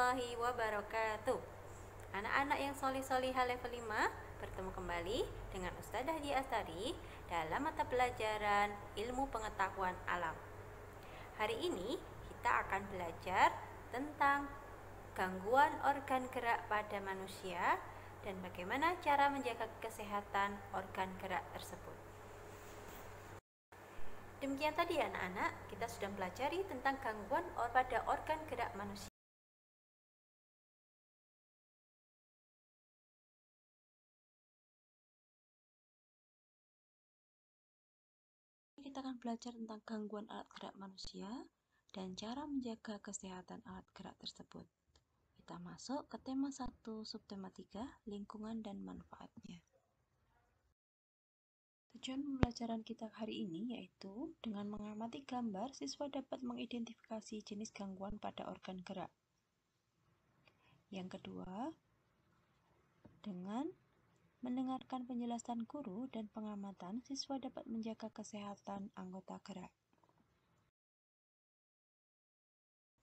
warahmatullahi wabarakatuh. Anak-anak yang solih-solihah level 5 bertemu kembali dengan Ustadzah Dia Astari dalam mata pelajaran ilmu pengetahuan alam. Hari ini kita akan belajar tentang gangguan organ gerak pada manusia dan bagaimana cara menjaga kesehatan organ gerak tersebut. Demikian tadi anak-anak, kita sudah pelajari tentang gangguan pada organ gerak manusia. Kita akan belajar tentang gangguan alat gerak manusia dan cara menjaga kesehatan alat gerak tersebut. Kita masuk ke tema 1, subtema 3, lingkungan dan manfaatnya. Tujuan pembelajaran kita hari ini yaitu dengan mengamati gambar, siswa dapat mengidentifikasi jenis gangguan pada organ gerak. Yang kedua, dengan mendengarkan penjelasan guru dan pengamatan, siswa dapat menjaga kesehatan anggota gerak.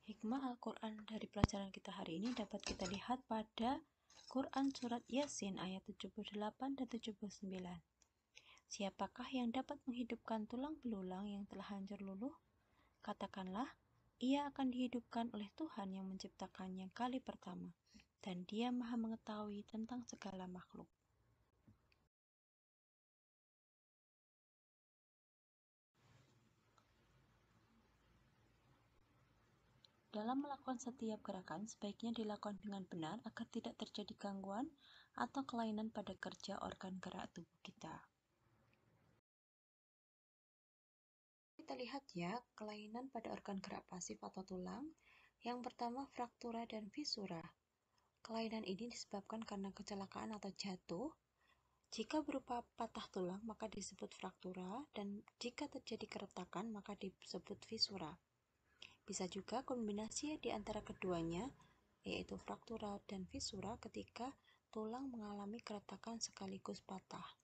Hikmah Al-Quran dari pelajaran kita hari ini dapat kita lihat pada Quran Surat Yasin ayat 78 dan 79. Siapakah yang dapat menghidupkan tulang belulang yang telah hancur luluh? Katakanlah, ia akan dihidupkan oleh Tuhan yang menciptakannya kali pertama, dan Dia Maha mengetahui tentang segala makhluk. Dalam melakukan setiap gerakan, sebaiknya dilakukan dengan benar agar tidak terjadi gangguan atau kelainan pada kerja organ gerak tubuh kita. Kita lihat ya, kelainan pada organ gerak pasif atau tulang. Yang pertama, fraktura dan fisura. Kelainan ini disebabkan karena kecelakaan atau jatuh. Jika berupa patah tulang, maka disebut fraktura, dan jika terjadi keretakan, maka disebut fisura. Bisa juga kombinasi di antara keduanya, yaitu fraktura dan fisura ketika tulang mengalami keretakan sekaligus patah.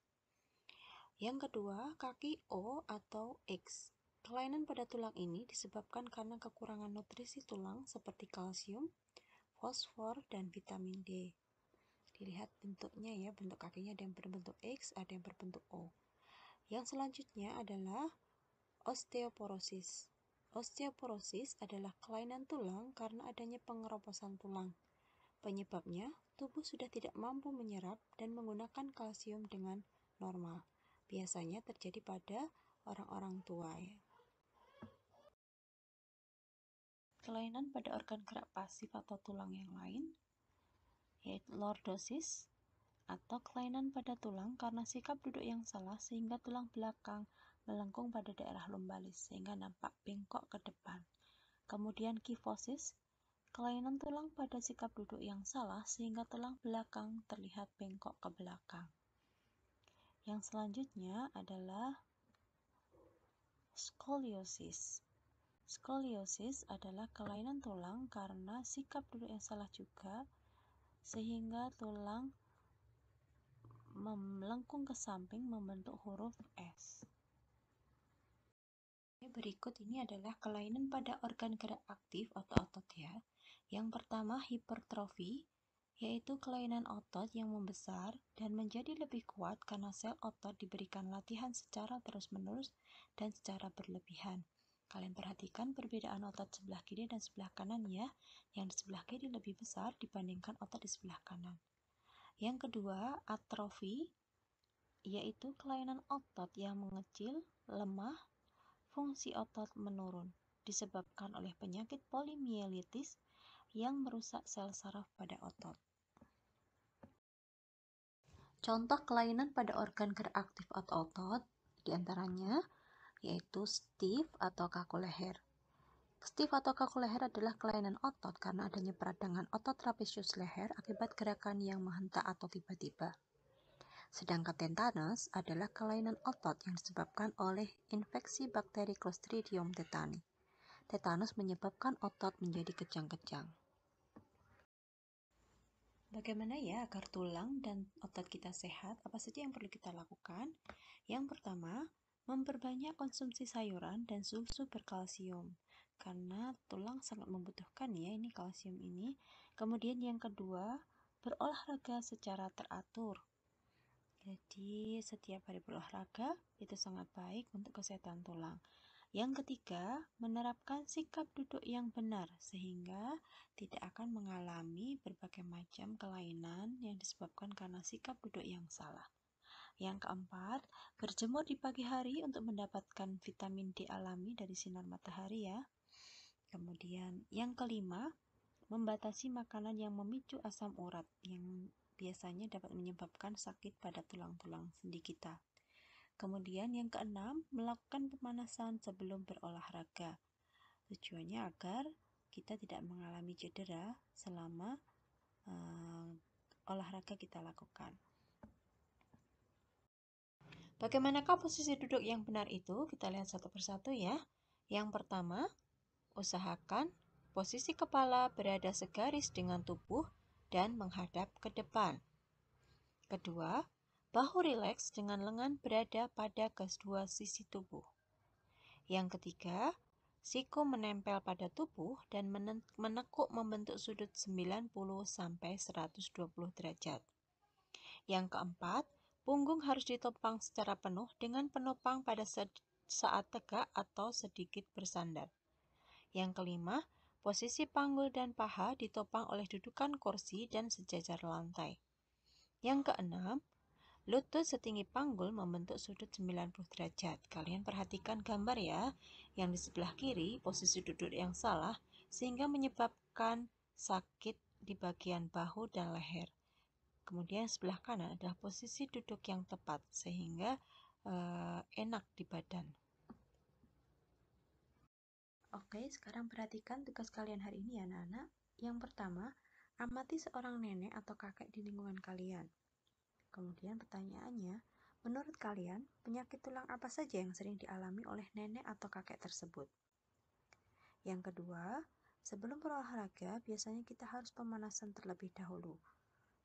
Yang kedua, kaki O atau X. Kelainan pada tulang ini disebabkan karena kekurangan nutrisi tulang seperti kalsium, fosfor, dan vitamin D. Dilihat bentuknya ya, bentuk kakinya ada yang berbentuk X, ada yang berbentuk O. Yang selanjutnya adalah osteoporosis. Osteoporosis adalah kelainan tulang karena adanya pengeroposan tulang. Penyebabnya, tubuh sudah tidak mampu menyerap dan menggunakan kalsium dengan normal. Biasanya terjadi pada orang-orang tua ya. Kelainan pada organ gerak pasif atau tulang yang lain yaitu lordosis atau kelainan pada tulang karena sikap duduk yang salah sehingga tulang belakang melengkung pada daerah lumbalis sehingga nampak bengkok ke depan. Kemudian kifosis, kelainan tulang pada sikap duduk yang salah sehingga tulang belakang terlihat bengkok ke belakang. Yang selanjutnya adalah skoliosis. Skoliosis adalah kelainan tulang karena sikap duduk yang salah juga sehingga tulang melengkung ke samping membentuk huruf S. Berikut ini adalah kelainan pada organ gerak aktif atau otot ya. Yang pertama, hipertrofi, yaitu kelainan otot yang membesar dan menjadi lebih kuat karena sel otot diberikan latihan secara terus-menerus dan secara berlebihan. Kalian perhatikan perbedaan otot sebelah kiri dan sebelah kanan ya. Yang di sebelah kiri lebih besar dibandingkan otot di sebelah kanan. Yang kedua, atrofi, yaitu kelainan otot yang mengecil, lemah, fungsi otot menurun, disebabkan oleh penyakit polimielitis yang merusak sel saraf pada otot. Contoh kelainan pada organ gerak aktif atau otot diantaranya yaitu stiff atau kaku leher. Stiff atau kaku leher adalah kelainan otot karena adanya peradangan otot trapezius leher akibat gerakan yang menghentak atau tiba-tiba. Sedangkan tetanus adalah kelainan otot yang disebabkan oleh infeksi bakteri Clostridium tetani. Tetanus menyebabkan otot menjadi kejang-kejang. Bagaimana ya agar tulang dan otot kita sehat? Apa saja yang perlu kita lakukan? Yang pertama, memperbanyak konsumsi sayuran dan susu berkalsium. Karena tulang sangat membutuhkan ya ini kalsium ini. Kemudian yang kedua, berolahraga secara teratur. Jadi setiap hari berolahraga itu sangat baik untuk kesehatan tulang. Yang ketiga, menerapkan sikap duduk yang benar sehingga tidak akan mengalami berbagai macam kelainan yang disebabkan karena sikap duduk yang salah. Yang keempat, berjemur di pagi hari untuk mendapatkan vitamin D alami dari sinar matahari ya. Kemudian yang kelima, membatasi makanan yang memicu asam urat yang biasanya dapat menyebabkan sakit pada tulang-tulang sendi kita. Kemudian yang keenam, melakukan pemanasan sebelum berolahraga. Tujuannya agar kita tidak mengalami cedera selama olahraga kita lakukan. Bagaimanakah posisi duduk yang benar itu? Kita lihat satu persatu ya. Yang pertama, usahakan posisi kepala berada segaris dengan tubuh dan menghadap ke depan. Kedua, bahu rileks dengan lengan berada pada kedua sisi tubuh. Yang ketiga, siku menempel pada tubuh dan menekuk membentuk sudut 90-120 derajat. Yang keempat, punggung harus ditopang secara penuh dengan penopang pada saat tegak atau sedikit bersandar. Yang kelima, posisi panggul dan paha ditopang oleh dudukan kursi dan sejajar lantai. Yang keenam, lutut setinggi panggul membentuk sudut 90 derajat. Kalian perhatikan gambar ya, yang di sebelah kiri posisi duduk yang salah sehingga menyebabkan sakit di bagian bahu dan leher. Kemudian sebelah kanan adalah posisi duduk yang tepat sehingga enak di badan. Oke, sekarang perhatikan tugas kalian hari ini ya anak-anak. Yang pertama, amati seorang nenek atau kakek di lingkungan kalian. Kemudian pertanyaannya, menurut kalian, penyakit tulang apa saja yang sering dialami oleh nenek atau kakek tersebut? Yang kedua, sebelum berolahraga, biasanya kita harus pemanasan terlebih dahulu.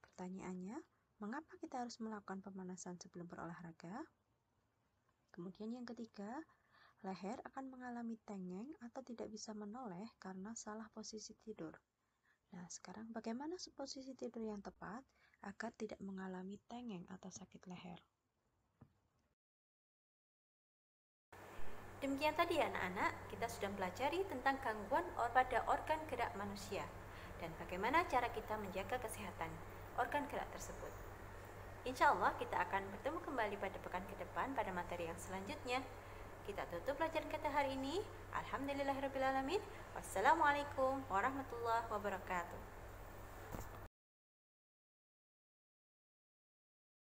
Pertanyaannya, mengapa kita harus melakukan pemanasan sebelum berolahraga? Kemudian yang ketiga, leher akan mengalami tengeng atau tidak bisa menoleh karena salah posisi tidur. Nah, sekarang bagaimana posisi tidur yang tepat agar tidak mengalami tengeng atau sakit leher? Demikian tadi ya anak-anak, kita sudah pelajari tentang gangguan pada organ gerak manusia dan bagaimana cara kita menjaga kesehatan organ gerak tersebut. Insya Allah kita akan bertemu kembali pada pekan ke depan pada materi yang selanjutnya. Kita tutup pelajaran kita hari ini. Alhamdulillahirrabbilalamin. Wassalamualaikum warahmatullahi wabarakatuh.